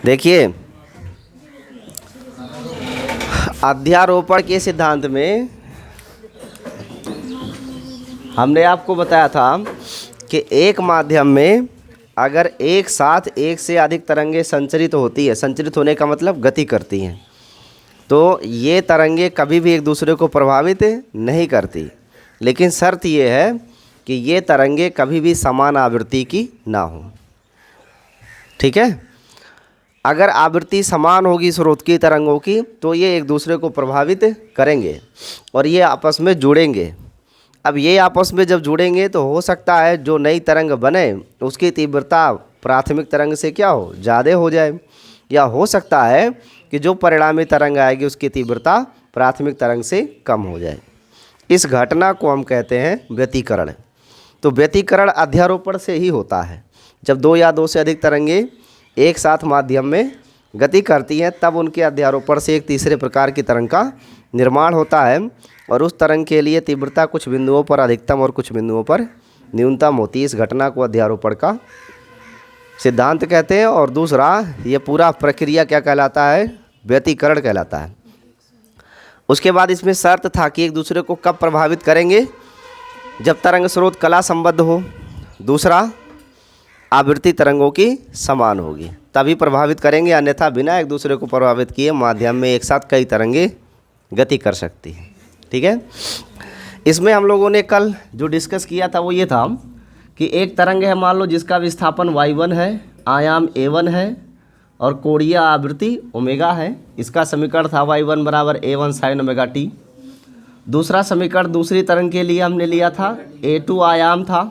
देखिए, अध्यारोपण के सिद्धांत में हमने आपको बताया था कि एक माध्यम में अगर एक साथ एक से अधिक तरंगें संचरित होती है, संचरित होने का मतलब गति करती हैं, तो ये तरंगें कभी भी एक दूसरे को प्रभावित नहीं करती। लेकिन शर्त ये है कि ये तरंगें कभी भी समान आवृत्ति की ना हो। ठीक है, अगर आवृत्ति समान होगी स्रोत की तरंगों की तो ये एक दूसरे को प्रभावित करेंगे और ये आपस में जुड़ेंगे। अब ये आपस में जब जुड़ेंगे तो हो सकता है जो नई तरंग बने उसकी तीव्रता प्राथमिक तरंग से क्या हो, ज़्यादा हो जाए, या हो सकता है कि जो परिणामी तरंग आएगी उसकी तीव्रता प्राथमिक तरंग से कम हो जाए। इस घटना को हम कहते हैं व्यतिकरण। तो व्यतिकरण अध्यारोपण से ही होता है। जब दो या दो से अधिक तरंगें एक साथ माध्यम में गति करती हैं तब उनके अध्यारोपण से एक तीसरे प्रकार की तरंग का निर्माण होता है और उस तरंग के लिए तीव्रता कुछ बिंदुओं पर अधिकतम और कुछ बिंदुओं पर न्यूनतम होती है। इस घटना को अध्यारोपण का सिद्धांत कहते हैं। और दूसरा, ये पूरा प्रक्रिया क्या कहलाता है, व्यतिकरण कहलाता है। उसके बाद इसमें शर्त था कि एक दूसरे को कब प्रभावित करेंगे, जब तरंग स्रोत कला संबद्ध हो, दूसरा आवृत्ति तरंगों की समान होगी तभी प्रभावित करेंगे, अन्यथा बिना एक दूसरे को प्रभावित किए माध्यम में एक साथ कई तरंगें गति कर सकती हैं। ठीक है, इसमें हम लोगों ने कल जो डिस्कस किया था वो ये था कि एक तरंग है, मान लो जिसका विस्थापन y1 है, आयाम a1 है और कोणीय आवृत्ति ओमेगा है। इसका समीकरण था y1 बराबर a1 sin ओमेगा t। दूसरा समीकरण दूसरी तरंग के लिए हमने लिया था, a2 आयाम था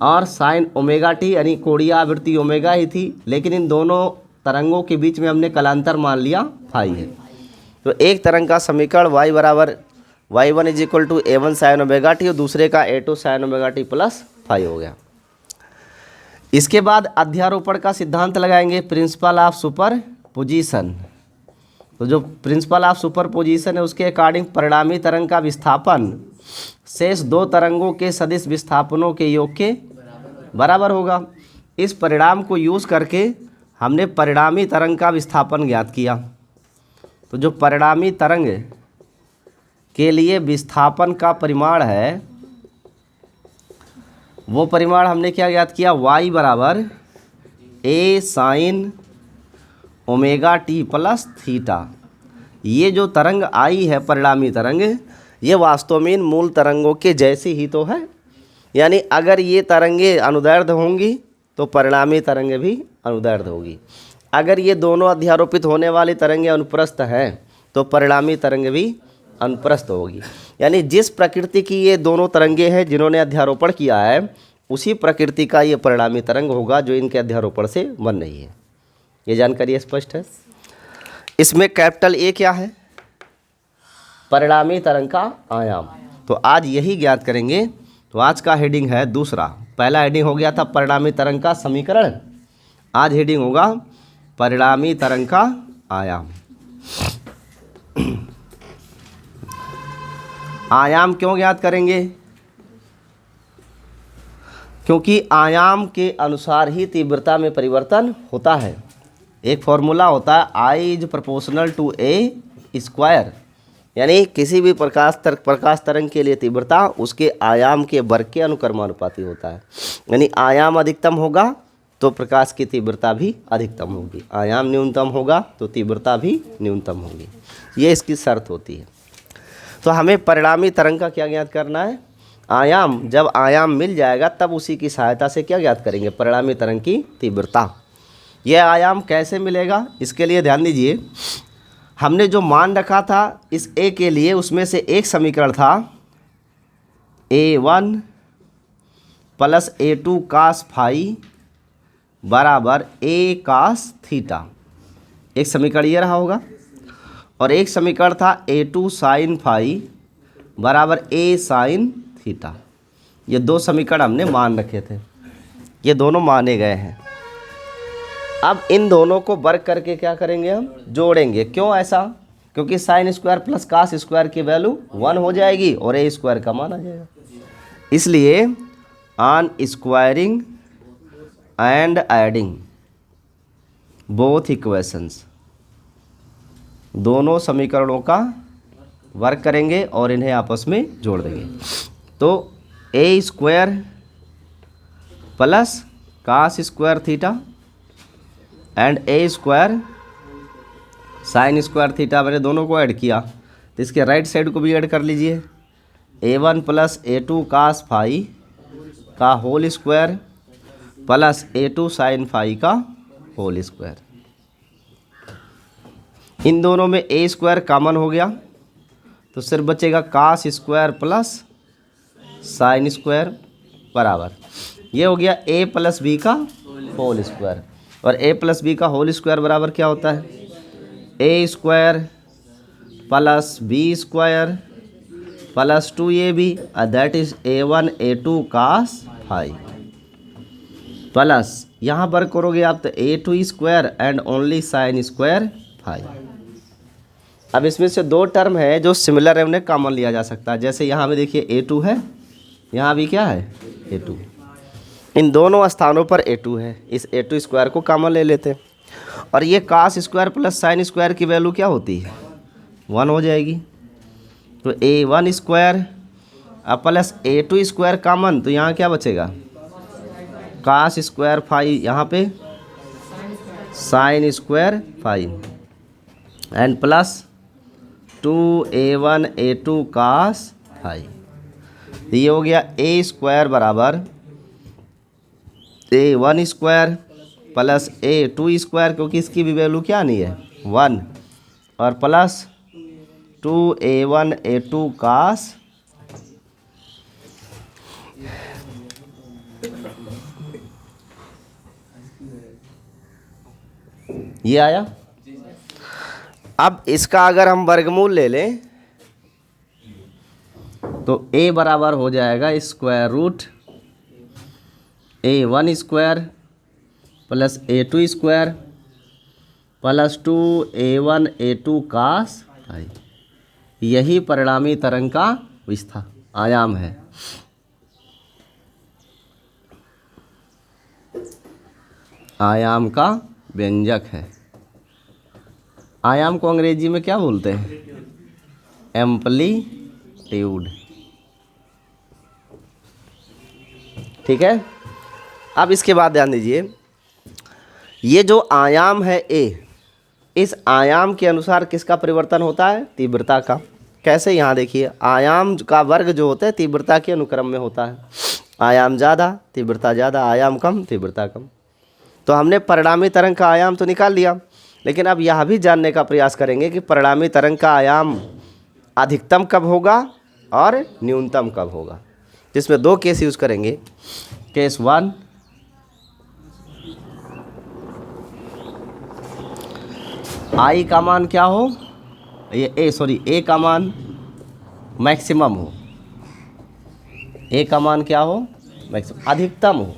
और साइन ओमेगा टी यानी कोणीय आवृत्ति ओमेगा ही थी, लेकिन इन दोनों तरंगों के बीच में हमने कलांतर मान लिया फाई है। तो एक तरंग का समीकरण y बराबर y1 is equal to a1 sine omega t और दूसरे का a2 sine omega t plus phi हो गया। इसके बाद अध्यारोपण का सिद्धांत लगाएंगे, प्रिंसिपल ऑफ सुपर पोजिशन। तो जो प्रिंसिपल ऑफ सुपर पोजिशन है उसके अकॉर्डिंग परिणामी तरंग का विस्थापन शेष दो तरंगों के सदिश विस्थापनों के योग के बराबर होगा। इस परिणाम को यूज़ करके हमने परिणामी तरंग का विस्थापन ज्ञात किया। तो जो परिणामी तरंग के लिए विस्थापन का परिमाण है वो परिमाण हमने क्या ज्ञात किया, y बराबर a sign omega t plus theta. ये जो तरंग आई है परिणामी तरंग, ये वास्तव में इन मूल तरंगों के जैसी ही तो है। यानी अगर ये तरंगें अनुदैर्ध्य होंगी तो परिणामी तरंगें भी अनुदैर्ध्य होगी। अगर ये दोनों अध्यारोपित होने वाली तरंगें अनुप्रस्थ हैं तो परिणामी तरंग भी अनुप्रस्थ होगी। यानी जिस प्रकृति की ये दोनों तरंगें हैं जिन्होंने अध्यारोपण किया है उसी प्रकृति का ये परिणामी तरंग होगा जो इनके अध्यारोपण से बन रही है। ये जानकारी स्पष्ट है। इसमें कैपिटल ए क्या है, परिणामी तरंग का आयाम। तो आज यही ज्ञात करेंगे। तो आज का हेडिंग है दूसरा। पहला हेडिंग हो गया था परिणामी तरंग का समीकरण, आज हेडिंग होगा परिणामी तरंग का आयाम। आयाम क्यों ज्ञात करेंगे, क्योंकि आयाम के अनुसार ही तीव्रता में परिवर्तन होता है। एक फॉर्मूला होता है I is proportional to a square, यानी किसी भी प्रकाश तरंग के लिए तीव्रता उसके आयाम के वर्ग के अनुक्रमानुपाती होता है। यानी आयाम अधिकतम होगा तो प्रकाश की तीव्रता भी अधिकतम होगी, आयाम न्यूनतम होगा तो तीव्रता भी न्यूनतम होगी। ये इसकी शर्त होती है। तो हमें परिणामी तरंग का क्या ज्ञात करना है, आयाम। जब आयाम मिल जाएगा तब उसी की सहायता से क्या ज्ञात करेंगे, परिणामी तरंग की तीव्रता। यह आयाम कैसे मिलेगा, इसके लिए ध्यान दीजिए। हमने जो मान रखा था इस a के लिए उसमें से एक समीकरण था a1 plus a2 cos phi बराबर a कास थीटा। एक समीकरण ये रहा होगा और एक समीकरण था a2 साइन फाई बराबर a साइन थीटा। ये दो समीकरण हमने मान रखे थे, ये दोनों माने गए हैं। अब इन दोनों को वर्ग करके क्या करेंगे, हम जोड़ेंगे। क्यों ऐसा, क्योंकि sine square plus cos square की वैल्यू 1 हो जाएगी और a स्क्वायर का मान आ जाएगा। इसलिए on squaring and adding both equations, दोनों समीकरणों का वर्क करेंगे और इन्हें आपस में जोड़ देंगे। तो A square plus cos square theta and A square sine square theta, मैंने दोनों को ऐड किया तो इसके राइट साइड को भी ऐड कर लीजिए। A1 plus A2 cos phi का whole square plus A2 sine phi का होल स्क्वायर। इन दोनों में ए स्क्वायर कॉमन हो गया तो सिर्फ बचेगा cos square plus sine square बराबर, ये हो गया a प्लस बी का होल स्क्वायर। और a प्लस बी का होल स्क्वायर बराबर क्या होता है? a square plus b square plus 2ab that is a1 a2 cos phi plus यहाँ पर करोगे आप तो a2 square and only sine square phi. अब इसमें से दो टर्म है जो सिमिलर है, उन्हें कॉमन लिया जा सकता है। जैसे यहाँ में देखिए a2 है, यहाँ भी क्या है a2, इन दोनों स्थानों पर a2 है, इस a2 स्क्वायर को कॉमन ले लेते हैं। और ये cos square plus sine square की वैल्यू क्या होती है? 1 हो जाएगी। तो a1 square plus a2 square common, तो यहाँ क्या बचेगा? कास स्क्वायर फाई, यहाँ पे sine square phi and plus 2a1 a2 cos phi. ये हो गया a स्क्वायर बराबर a1 square plus a2 square, क्योंकि इसकी भी वैल्यू क्या नहीं है 1, और प्लस 2a1 a2 कास ये आया। अब इसका अगर हम वर्गमूल ले लें तो a बराबर हो जाएगा square root a1 square plus a2 square plus 2a1 a2 cos phi. यही परिणामी तरंग का विस्तार आयाम है। आयाम का व्यंजक है। आयाम को अंग्रेजी में क्या बोलते हैं? एम्पलीट्यूड। ठीक है। अब इसके बाद ध्यान दीजिए, ये जो आयाम है a, इस आयाम के अनुसार किसका परिवर्तन होता है? तीव्रता का। कैसे? यहाँ देखिए, आयाम का वर्ग जो होता है तीव्रता के अनुक्रम में होता है। आयाम ज़्यादा तीव्रता ज़्यादा, आयाम कम तीव्रता कम। तो हमने परिणामी तरंग का आयाम तो निकाल लिया, लेकिन अब यह भी जानने का प्रयास करेंगे कि परिणामी तरंग का आयाम अधिकतम कब होगा और न्यूनतम कब होगा। जिसमें दो केस यूज़ करेंगे। केस 1, आई का मान क्या हो, ये ए का मान मैक्सिमम हो, ए का मान क्या हो? मैक्सिमम, अधिकतम हो।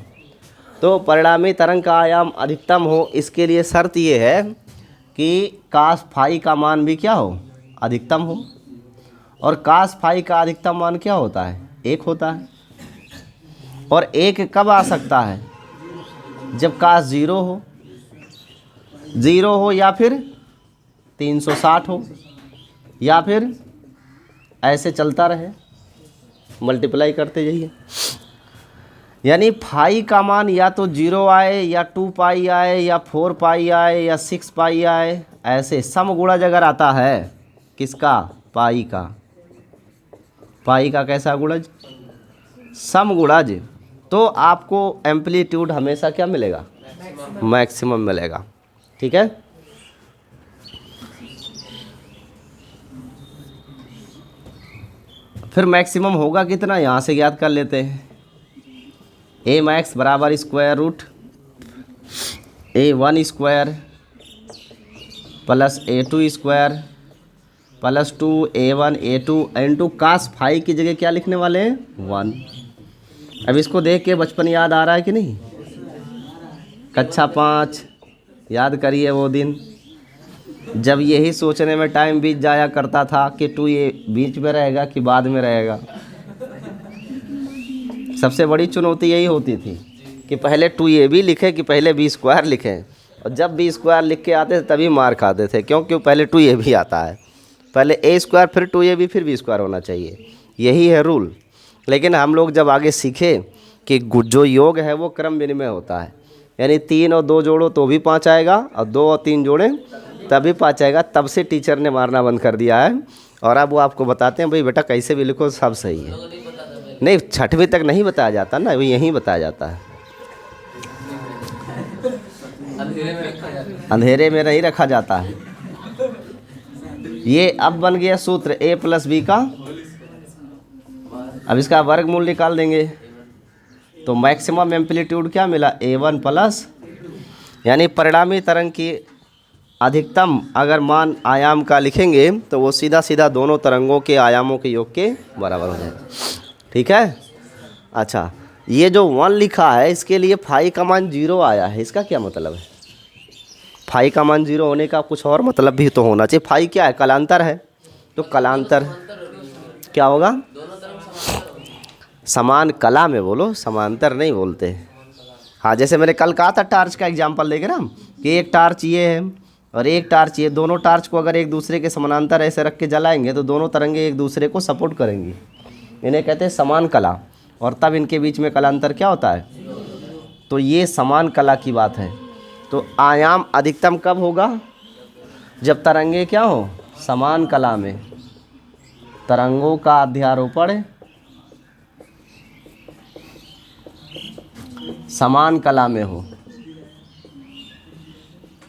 तो परिणामी तरंग का आयाम अधिकतम हो, इसके लिए शर्त ये है कि कास फाई का मान भी क्या हो? अधिकतम हो। और कास फाई का अधिकतम मान क्या होता है? 1 होता है। और 1 कब आ सकता है? जब कास 0 हो या फिर 360 हो, या फिर ऐसे चलता रहे, मल्टीप्लाई करते जाइए। यानी फाई का मान या तो 0 आए या 2 पाई आए या 4 पाई आए या 6 पाई आए, ऐसे समगुणज अगर आता है किसका? पाई का। पाई का कैसा गुणज? समगुणज। तो आपको एम्पलीट्यूड हमेशा क्या मिलेगा? मैक्सिमम मिलेगा। ठीक है। फिर मैक्सिमम होगा कितना, यहाँ से ज्ञात कर लेते हैं। ए मैक्स बराबर square root a1 square plus a2 square plus 2a1 a2 into cos phi की जगह क्या लिखने वाले हैं? 1। अब इसको देख के बचपन याद आ रहा है कि नहीं? कक्षा 5 याद करिए वो दिन जब यही सोचने में टाइम बीत जाया करता था कि 2a बीच में रहेगा कि बाद में रहेगा। सबसे बड़ी चुनौती यही होती थी कि पहले 2ab लिखें कि पहले b स्क्वायर लिखें। और जब बी स्क्वायर लिख के आते थे तभी मार खाते थे, क्योंकि पहले 2a भी आता है, पहले a स्क्वायर फिर 2ab फिर b स्क्वायर होना चाहिए, यही है रूल। लेकिन हम लोग जब आगे सीखे कि जो योग है वो क्रम विनिमय होता है, यानी 3 और 2 जोड़ो तो भी 5 आएगा, और 2 और 3 जोड़ें तभी 5 आएगा, तब से टीचर ने मारना बंद कर दिया है। और अब वो आपको बताते हैं भाई बेटा कैसे भी लिखो सब सही है। नहीं, 6वीं तक नहीं बताया जाता ना, वो यहीं बताया जाता है, अंधेरे में नहीं रखा जाता है। ये अब बन गया सूत्र a + b का। अब इसका वर्गमूल निकाल देंगे तो मैक्सिमम एम्पलीट्यूड क्या मिला, a1 प्लस, यानी परिणामी तरंग की अधिकतम अगर मान आयाम का लिखेंगे तो वो सीधा सीधा दोनों तरंगों के आयामों के योग के बराबर हो जाएगा। ठीक है। अच्छा, ये जो 1 लिखा है इसके लिए फाई का मान 0 आया है, इसका क्या मतलब है? फाई का मान 0 होने का कुछ और मतलब भी तो होना चाहिए। फाई क्या है, कलांतर है, तो कलांतर क्या होगा, समान कला में बोलो, समांतर नहीं बोलते। हाँ, जैसे मैंने कल कहा था टार्च का एग्जांपल देके ना, कि एक टार्च ये है और एक टार्च ये, दोनों टार्च को अगर एक दूसरे के समानांतर ऐसे रख के जलाएंगे तो दोनों तरंगे एक दूसरे को सपोर्ट करेंगी, इन्हें कहते हैं समान कला, और तब इनके बीच में कलांतर क्या होता है, तो ये समान कला की बात है। तो आयाम अधिकतम कब होगा, जब तरंगे क्या हो, समान कला में, तरंगों का अध्यारोपण समान कला में हो,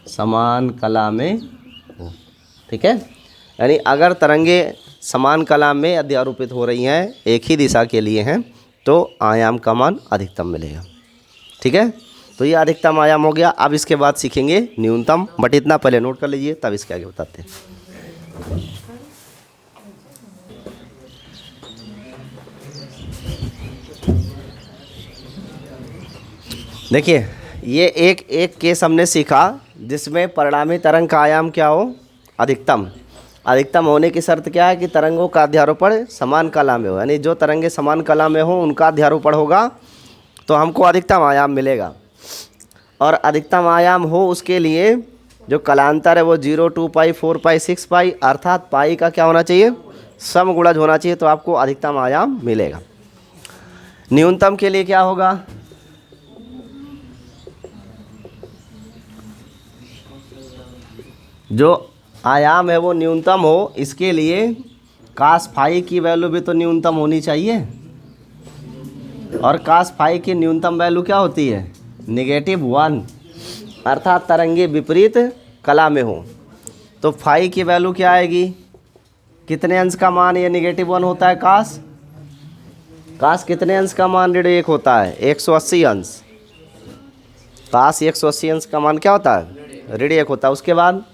समान कला में हो। ठीक है, यानी अगर तरंगे समान कला में अध्यारोपित हो रही हैं, एक ही दिशा के लिए हैं, तो आयाम का मान अधिकतम मिलेगा। ठीक है, तो ये अधिकतम आयाम हो गया। अब इसके बाद सीखेंगे न्यूनतम, बट इतना पहले नोट कर लीजिए तब इसके आगे बताते हैं। देखिए, ये एक केस हमने सीखा जिसमें परिणामी तरंग का आयाम क्या हो, अधिकतम। अधिकतम होने की शर्त क्या है कि तरंगों का अध्यारोपण समान कला में हो, यानी जो तरंगे समान कला में हो उनका अध्यारोपण होगा तो हमको अधिकतम आयाम मिलेगा। और अधिकतम आयाम हो उसके लिए जो कलांतर है वो 0, 2 पाई, 4 पाई, 6 पाई, अर्थात पाई का क्या होना चाहिए, समगुणज होना चाहिए, तो आपको अधिकतम आयाम मिलेगा। न्यूनतम के लिए क्या होगा, जो आयाम है वो न्यूनतम हो, इसके लिए कास फाई की वैल्यू भी तो न्यूनतम होनी चाहिए, और कास फाई की न्यूनतम वैल्यू क्या होती है, -1, अर्थात तरंगे विपरीत कला में हो। तो फाई की वैल्यू क्या आएगी, कितने अंश का मान ये -1 होता है, कास कितने अंश का मान ऋण 1 होता है, 180 अंश। कास 180 अंश का मान क्या होता है, ऋण 1 होता है। उसके बाद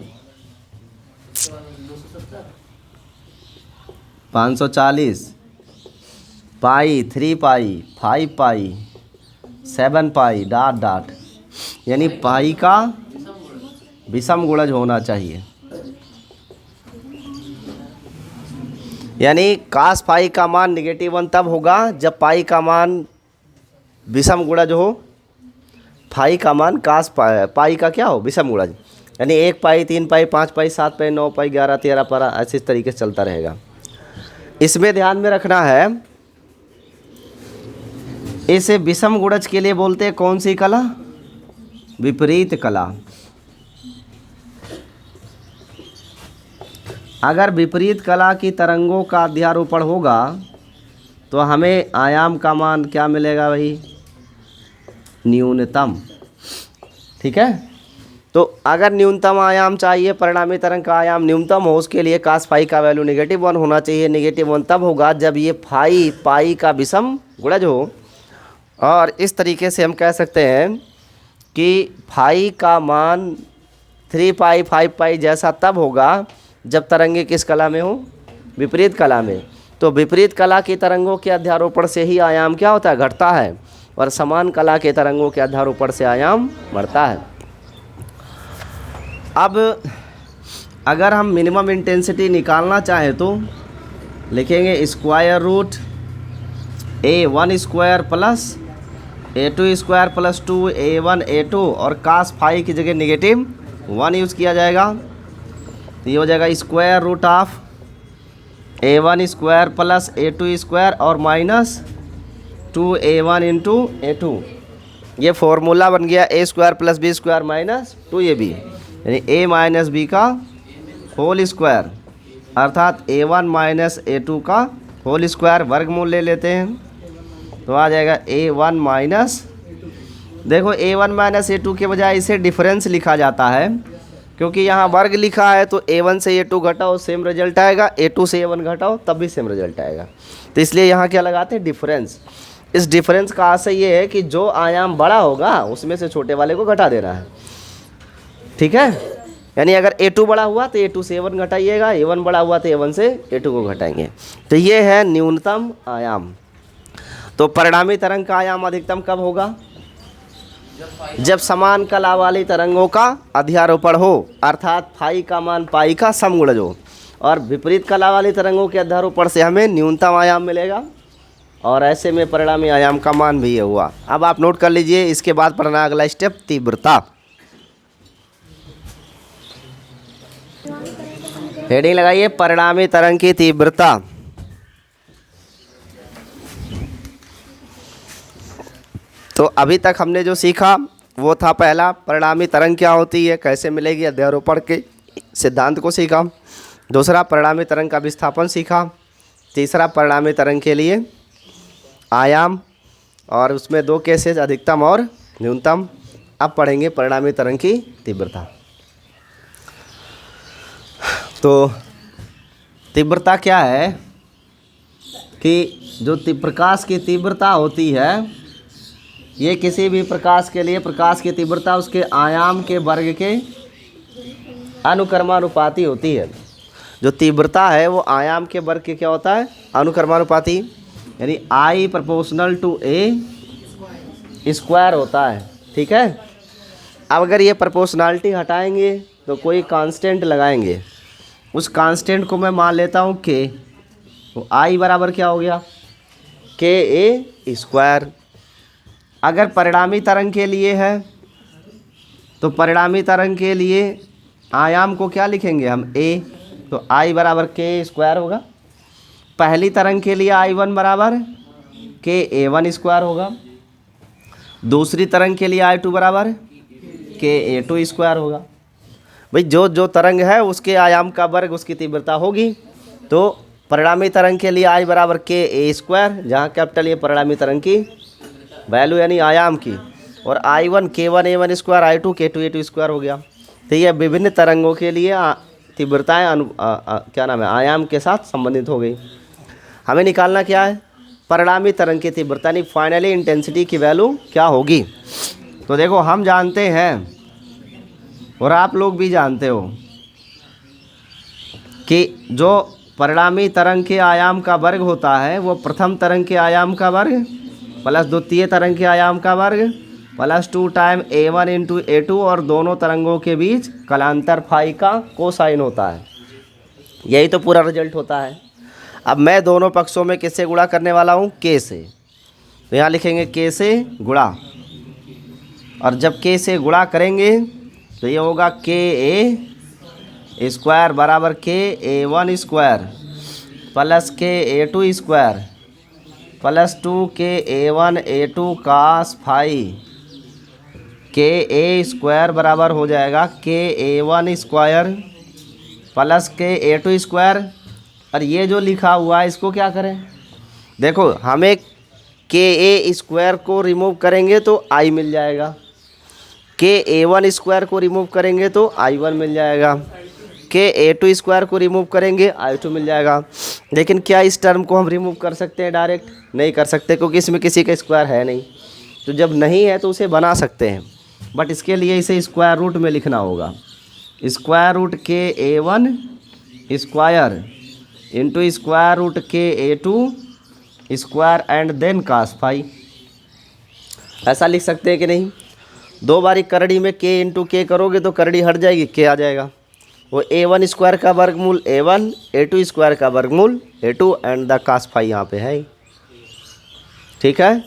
540 पाई, 3 पाई, 5 पाई, 7 पाई, डॉट डॉट, यानी पाई का विषम गुणज होना चाहिए। यानी कास पाई का मान -1 तब होगा जब पाई का मान विषम गुणज हो, फाई का मान कास पाई का क्या हो, विषम गुणज, यानी 1 पाई, 3 पाई, 5 पाई, 7 पाई, 9 पाई, 11, 13 पारा, ऐसे तरीके से चलता रहेगा। इसमें ध्यान में रखना है, इसे विषम गुणज के लिए बोलते हैं कौन सी कला, विपरीत कला। अगर विपरीत कला की तरंगों का अध्यारोपण होगा तो हमें आयाम का मान क्या मिलेगा भाई, न्यूनतम। ठीक है, तो अगर न्यूनतम आयाम चाहिए, परिणामी तरंग का आयाम न्यूनतम हो, उसके लिए कास फाई का वैल्यू -1 होना चाहिए। -1 तब होगा जब ये फाई पाई का विषम गुणज हो। और इस तरीके से हम कह सकते हैं कि फाई का मान 3 पाई, 5 पाई जैसा तब होगा जब तरंगे किस कला में हो, विपरीत कला में। तो विपरीत कला की तरंगों के अध्यारोपण से ही आयाम क्या होता है, घटता है, और समान कला के तरंगों के अध्यारोपण से आयाम बढ़ता है। अब अगर हम मिनिमम इंटेंसिटी निकालना चाहें तो लिखेंगे √A1² plus A2 square plus 2A1 A2 और कास फाई की जगह -1 यूज़ किया जाएगा। तो ये हो जाएगा square root of A1 square plus A2 square और माइनस 2A1 इंटू A2। ये फॉर्मूला बन गया A square plus B square minus 2AB, यानी A माइनस B का होल स्क्वायर, अर्थात A1 माइनस A2 का होल स्क्वायर। वर्गमूल ले लेते हैं तो आ जाएगा A1 माइनस, देखो A1 माइनस A2 के बजाय इसे डिफरेंस लिखा जाता है, क्योंकि यहाँ वर्ग लिखा है तो A1 से A2 घटाओ सेम रिजल्ट आएगा, A2 से A1 घटाओ तब भी सेम रिजल्ट आएगा। तो इसलिए यहाँ क्या लगाते हैं, डिफरेंस। इस डिफरेंस का आशय ये है कि जो आयाम बड़ा होगा उसमें से छोटे वाले को घटा देना है, ठीक है। यानी अगर A2 बड़ा हुआ तो A2 से A1 घटाइएगा, A1 बड़ा हुआ तो A1 से A2 को घटाएंगे। तो ये है न्यूनतम आयाम। तो परिणामी तरंग का आयाम अधिकतम कब होगा, जब समान कला वाली तरंगों का अध्यारोपण हो, अर्थात फाई का मान पाई का समगुणज हो, और विपरीत कला वाली तरंगों के अध्यारोपण से हमें न्यूनतम आयाम मिलेगा, और ऐसे में परिणामी आयाम का मान भी ये हुआ। अब आप नोट कर लीजिए, इसके बाद पढ़ना अगला स्टेप तीव्रता। हेडिंग लगाइए परिणामी तरंग की तीव्रता। तो अभी तक हमने जो सीखा वो था, पहला परिणामी तरंग क्या होती है, कैसे मिलेगी, अध्यारोपण के सिद्धांत को सीखा। दूसरा परिणामी तरंग का विस्थापन सीखा। तीसरा परिणामी तरंग के लिए आयाम, और उसमें दो केसेस अधिकतम और न्यूनतम। अब पढ़ेंगे परिणामी तरंग की तीव्रता। तो तीव्रता क्या है कि जो प्रकाश की तीव्रता होती है, ये किसी भी प्रकाश के लिए प्रकाश की तीव्रता उसके आयाम के वर्ग के अनुक्रमानुपाती होती है। जो तीव्रता है वो आयाम के वर्ग के क्या होता है, अनुक्रमानुपाती, यानी I proportional to A square होता है, ठीक है। अब अगर ये प्रोपोर्शनलिटी हटाएंगे तो कोई कांस्टेंट लगाएंगे, उस कांस्टेंट को मैं मान लेता हूँ K, तो I बराबर क्या हो गया, KA स्क्वायर। अगर परिणामी तरंग के लिए है तो परिणामी तरंग के लिए आयाम को क्या लिखेंगे हम, A, तो I बराबर K स्क्वायर होगा। पहली तरंग के लिए I1 बराबर KA1 स्क्वायर होगा। दूसरी तरंग के लिए I2 बराबर KA2 स्क्वायर होगा। भाई जो जो तरंग है उसके आयाम का वर्ग उसकी तीव्रता होगी। तो परिणामी तरंग के लिए I बराबर KA स्क्वायर, जहाँ कैपिटल ये परिणामी तरंग की वैल्यू यानी आयाम की, और I1 K1 A1 square, I2 K2 A2 square हो गया। तो ये विभिन्न तरंगों के लिए तीव्रताएँ क्या नाम है, आयाम के साथ संबंधित हो गई। हमें निकालना क्या है, परिणामी तरंग की तीव्रता, यानी फाइनली इंटेंसिटी की वैल्यू क्या होगी। तो देखो हम जानते हैं और आप लोग भी जानते हो कि जो परिणामी तरंग के आयाम का वर्ग होता है वो प्रथम तरंग के आयाम का वर्ग प्लस द्वितीय तरंग के आयाम का वर्ग plus 2 time A1 into A2, और दोनों तरंगों के बीच कलांतर फाई का कोसाइन होता है। यही तो पूरा रिजल्ट होता है। अब मैं दोनों पक्षों में किससे गुणा करने वाला हूँ, K से। तो यहाँ लिखेंगे K से गुणा, और जब K से गुणा करेंगे तो ये होगा KA स्क्वायर बराबर KA1 square plus KA2 square plus 2KA1 A2 cos phi KA square बराबर हो जाएगा KA1 square plus KA2 square. और ये जो लिखा हुआ है इसको क्या करें, देखो हमें KA स्क्वायर को रिमूव करेंगे तो I मिल जाएगा, KA1 स्क्वायर को रिमूव करेंगे तो I1 मिल जाएगा, KA2 स्क्वायर को रिमूव करेंगे I2 मिल जाएगा। लेकिन क्या इस टर्म को हम रिमूव कर सकते हैं डायरेक्ट, नहीं कर सकते, क्योंकि इसमें किसी का स्क्वायर है नहीं। तो जब नहीं है तो उसे बना सकते हैं, बट इसके लिए इसे स्क्वायर रूट में लिखना होगा। Square root KA1 square into square root KA2 square and then cos phi, ऐसा लिख सकते हैं कि नहीं। दो बारी करड़ी में K इंटू K करोगे तो करड़ी हट जाएगी, K आ जाएगा। वो A1 स्क्वायर का वर्गमूल A1, A2 स्क्वायर का वर्गमूल A2 and the cos phi यहाँ पे है, ठीक है।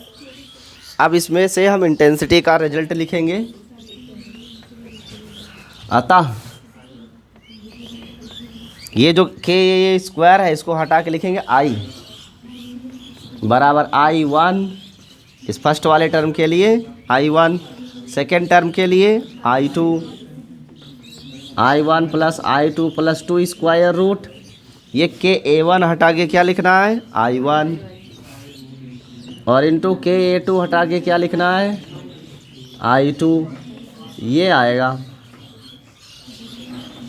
अब इसमें से हम इंटेंसिटी का रिजल्ट लिखेंगे। अतः ये जो के ये स्क्वायर है इसको हटा के लिखेंगे आई बराबर I1 इस फर्स्ट वाले टर्म के लिए, I1 सेकेंड टर्म के लिए I2, I1 plus I2 plus 2 square root, ये के A1 हटा के क्या लिखना है I1 और इंटू के A2 हटा के क्या लिखना है I2, ये आएगा।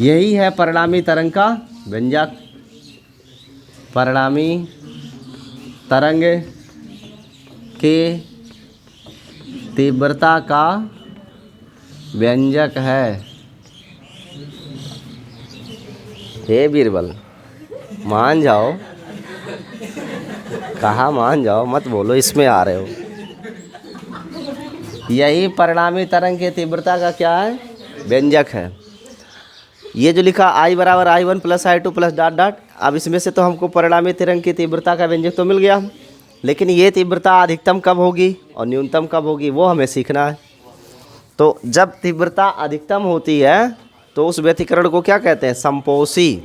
यही है परिणामी तरंग का व्यंजक। परिणामी तरंग के तीव्रता का व्यंजक है। हे बीरबल मान जाओ, कहाँ मान जाओ, मत बोलो इसमें आ रहे हो। यही परिणामी तरंग के तीव्रता का क्या है व्यंजक है। ये जो लिखा I बराबर I1 plus I2 plus dot dot, अब इसमें से तो हमको परिणामी तरंग की तीव्रता का व्यंजक तो मिल गया, लेकिन ये तीव्रता अधिकतम कब होगी और न्यूनतम कब होगी वो हमें सीखना है। तो जब तीव्रता अधिकतम होती है तो उस व्यतिकरण को क्या कहते हैं समपोषी,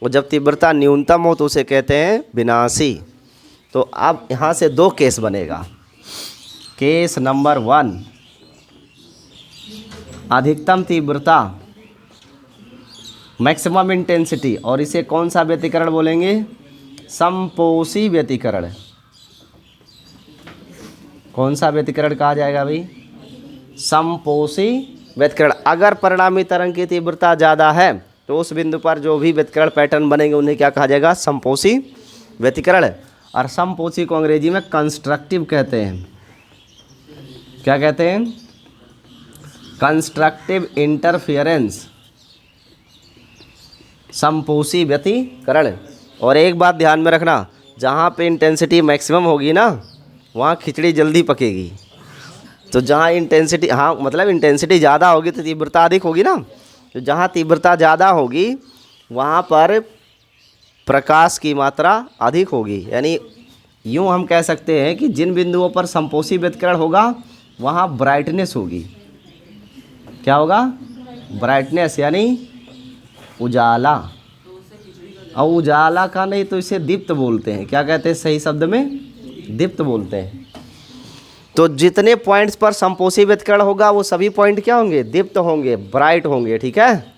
और जब तीव्रता न्यूनतम हो तो उसे कहते हैं विनाशी। तो अब यहाँ से दो केस बनेगा। केस नंबर 1, अधिकतम तीव्रता मैक्सिमम इंटेंसिटी, और इसे कौन सा व्यतिकरण बोलेंगे समपोषी व्यतिकरण। कौन सा व्यतिकरण कहा जाएगा भाई समपोषी व्यतिकरण। अगर परिणामी तरंग की तीव्रता ज़्यादा है तो उस बिंदु पर जो भी व्यतिकरण पैटर्न बनेंगे उन्हें क्या कहा जाएगा समपोषी व्यतिकरण। और समपोषी को अंग्रेजी में कंस्ट्रक्टिव कहते हैं। क्या कहते हैं कंस्ट्रक्टिव इंटरफियरेंस, समपोषी व्यतिकरण। और एक बात ध्यान में रखना, जहाँ पे इंटेंसिटी मैक्सिमम होगी ना वहाँ खिचड़ी जल्दी पकेगी। तो जहाँ इंटेंसिटी, हाँ मतलब इंटेंसिटी ज़्यादा होगी तो तीव्रता अधिक होगी ना, तो जहाँ तीव्रता ज़्यादा होगी वहाँ पर प्रकाश की मात्रा अधिक होगी। यानी यूँ हम कह सकते हैं कि जिन बिंदुओं पर समपोषी व्यतिकरण होगा वहाँ ब्राइटनेस होगी। क्या होगा ब्राइटनेस यानी उजाला। और उजाला का नहीं तो इसे दीप्त बोलते हैं। क्या कहते हैं सही शब्द में दीप्त बोलते हैं। तो जितने पॉइंट्स पर समपोषी व्यतिकरण होगा वो सभी पॉइंट क्या होंगे दीप्त होंगे, ब्राइट होंगे। ठीक है,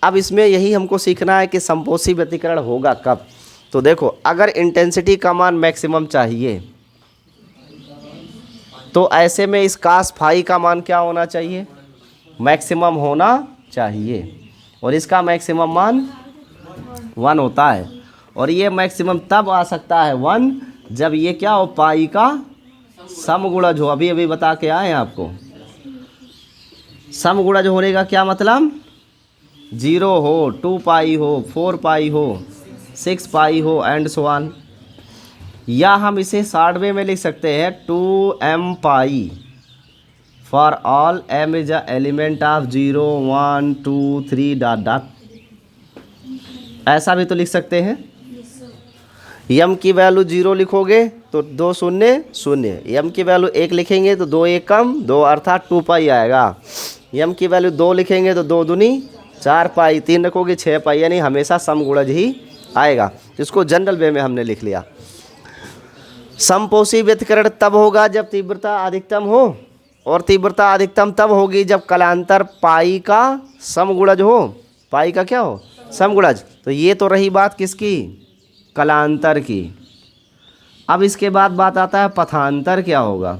अब इसमें यही हमको सीखना है कि समपोषी व्यतिकरण होगा कब। तो देखो अगर इंटेंसिटी का मान मैक्सिमम चाहिए तो ऐसे में इस कास फाई का मान क्या होना चाहिए मैक्सिमम होना चाहिए, और इसका मैक्सिमम मान 1 होता है। और ये मैक्सिमम तब आ सकता है 1 जब ये क्या हो पाई का समगुणज हो। अभी अभी बता के आए हैं आपको, समगुणज होने का क्या मतलब 0 हो, 2 पाई हो, 4 पाई हो, 6 पाई हो एंड सो ऑन। या हम इसे शॉर्ट वे में लिख सकते हैं 2m pi for all m is a element of 0 1 2 3 dot dot. ऐसा भी तो लिख सकते हैं। m की वैल्यू 0 लिखोगे तो 2 शून्य शून्य, m की वैल्यू 1 लिखेंगे तो 2 1 कम 2 अर्थात 2 पाई आएगा। m की वैल्यू 2 लिखेंगे तो 2 दूनी 4 पाई, 3 रखोगे 6 पाई, यानी हमेशा समगुणज ही आएगा। इसको जनरल वे में हमने लिख लिया। समपोषी व्यतिकरण तब होगा जब तीव्रता अधिकतम हो, और तीव्रता अधिकतम तब होगी जब कलांतर पाई का समगुणज हो। पाई का क्या हो समगुणज। तो ये तो रही बात किसकी कलांतर की। अब इसके बाद बात आता है पथांतर क्या होगा,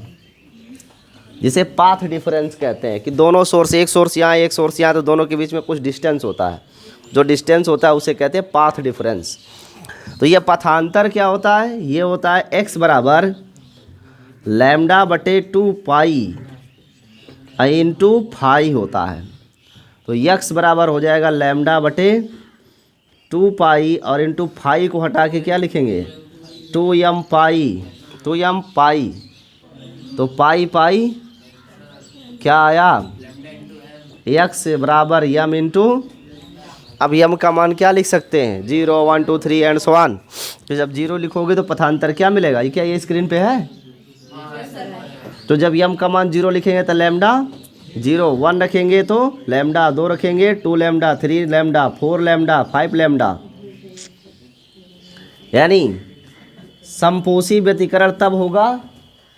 जिसे पाथ डिफरेंस कहते हैं कि दोनों सोर्स, एक सोर्स यहाँ एक सोर्स यहाँ, तो दोनों के बीच में कुछ डिस्टेंस होता है। जो डिस्टेंस होता है उसे कहते हैं पाथ डिफरेंस। तो ये पथांतर क्या होता है, ये होता है x बराबर लैम्डा बटे 2 पाई इंटू फाई होता है। तो x बराबर हो जाएगा लैम्डा बटे 2 पाई और इंटू फाई को हटा के क्या लिखेंगे 2m पाई, 2m पाई। तो पाई पाई क्या आया x बराबर m इंटू, अब m का मान क्या लिख सकते हैं 0 1 2 3 एंड सो ऑन। तो जब 0 लिखोगे तो पथांतर क्या मिलेगा, ये क्या ये स्क्रीन पे है तो जब यम का मान 0 लिखेंगे तो लैम्डा 0, 1 रखेंगे तो लैम्डा 2 रखेंगे 2 लैम्डा 3 लैम्डा 4 लैम्डा 5 लैम्डा। यानी समपोषी व्यतिकरण तब होगा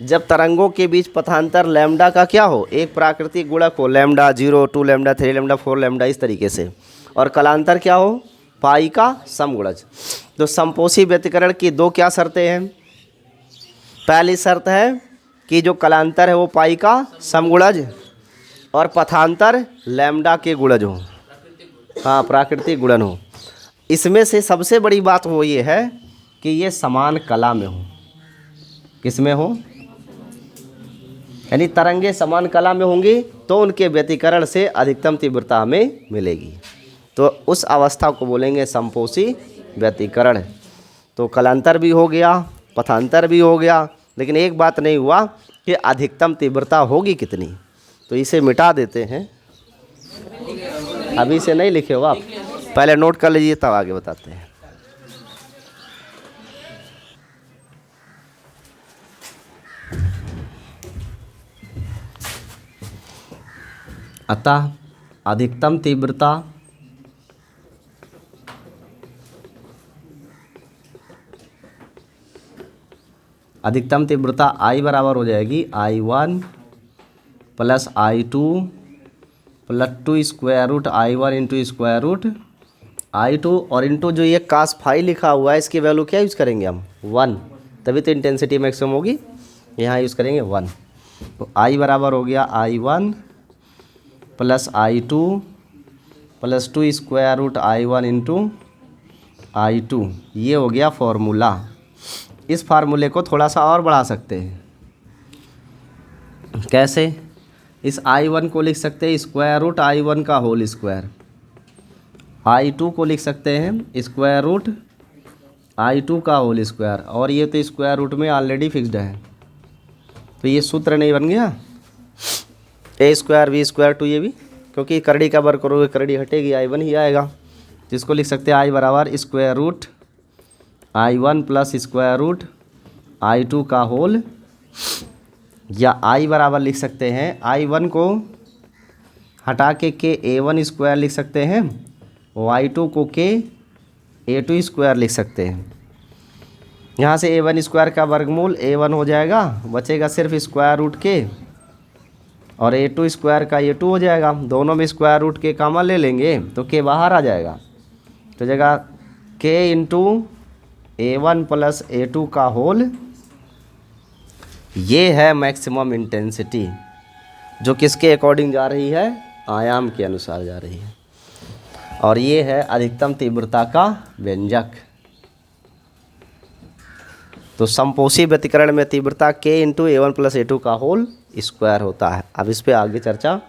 जब तरंगों के बीच पथांतर लैम्डा का क्या हो, एक प्राकृतिक गुणक हो, लैम्डा 0, 2 लैम्डा 3 लैम्डा 4 लैम्डा इस तरीके से, और कलांतर क्या हो, पाई का समगुणज। तो समपोषी व्यतिकरण की दो क्या शर्तें हैं। पहली शर्त है कि जो कलांतर है वो पाई का समगुणज और पथांतर लैम्डा के गुणज हो, हाँ प्राकृतिक गुणन हो। इसमें से सबसे बड़ी बात वो ये है कि ये समान कला में हो। किस में हो, यानी तरंगे समान कला में होंगी तो उनके व्यतिकरण से अधिकतम तीव्रता हमें मिलेगी। तो उस अवस्था को बोलेंगे समपोषी व्यतिकरण। तो कलांतर भी हो गया, पथांतर भी हो गया, लेकिन एक बात नहीं हुआ कि अधिकतम तीव्रता होगी कितनी। तो इसे मिटा देते हैं, अभी से नहीं लिखे हो आप, पहले नोट कर लीजिए तब आगे बताते हैं। अतः अधिकतम तीव्रता I बराबर हो जाएगी I1 plus I2 plus 2 square root I1 into square root I2 और इंटू जो ये cos फाई लिखा हुआ है इसकी वैल्यू क्या यूज़ करेंगे हम 1, तभी तो इंटेंसिटी मैक्सिमम होगी, यहाँ यूज़ करेंगे 1। तो I बराबर हो गया I1 plus I2 plus 2 square root I1 into I2, ये हो गया फॉर्मूला। इस फार्मूले को थोड़ा सा और बढ़ा सकते हैं। कैसे, इस I1 को लिख सकते हैं स्क्वायर रूट I1 का होल स्क्वायर, I2 को लिख सकते हैं स्क्वायर रूट I2 का होल स्क्वायर, और ये तो स्क्वायर रूट में ऑलरेडी फिक्स्ड है, तो ये सूत्र नहीं बन गया ए स्क्वायर वी स्क्वायर टू, ये भी क्योंकि करड़ी का वर्ग करोगे करड़ी हटेगी I1 ही आएगा, जिसको लिख सकते हैं I बराबर square root I1 plus square root I2 का होल, या I बराबर लिख सकते हैं I1 को हटा के A1 स्क्वायर लिख सकते हैं, Y2 को A2 स्क्वायर लिख सकते हैं। यहाँ से A1 स्क्वायर का वर्गमूल A1 हो जाएगा, बचेगा सिर्फ स्क्वायर रूट के, और A2 स्क्वायर का A2 हो जाएगा। दोनों में स्क्वायर रूट के कॉमन ले लेंगे तो K बाहर आ जाएगा, तो जगह K into A1 plus A2 का होल, ये है मैक्सिमम इंटेंसिटी जो किसके अकॉर्डिंग जा रही है, आयाम के अनुसार जा रही है, और ये है अधिकतम तीव्रता का व्यंजक। तो समपोषी व्यतिकरण में तीव्रता K into A1 plus A2 का होल स्क्वायर होता है। अब इस पे आगे चर्चा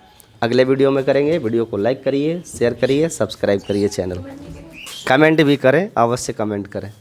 अगले वीडियो में करेंगे। वीडियो को लाइक करिए, शेयर करिए, सब्सक्राइब करिए चैनल, कमेंट भी करें, अवश्य कमेंट करें।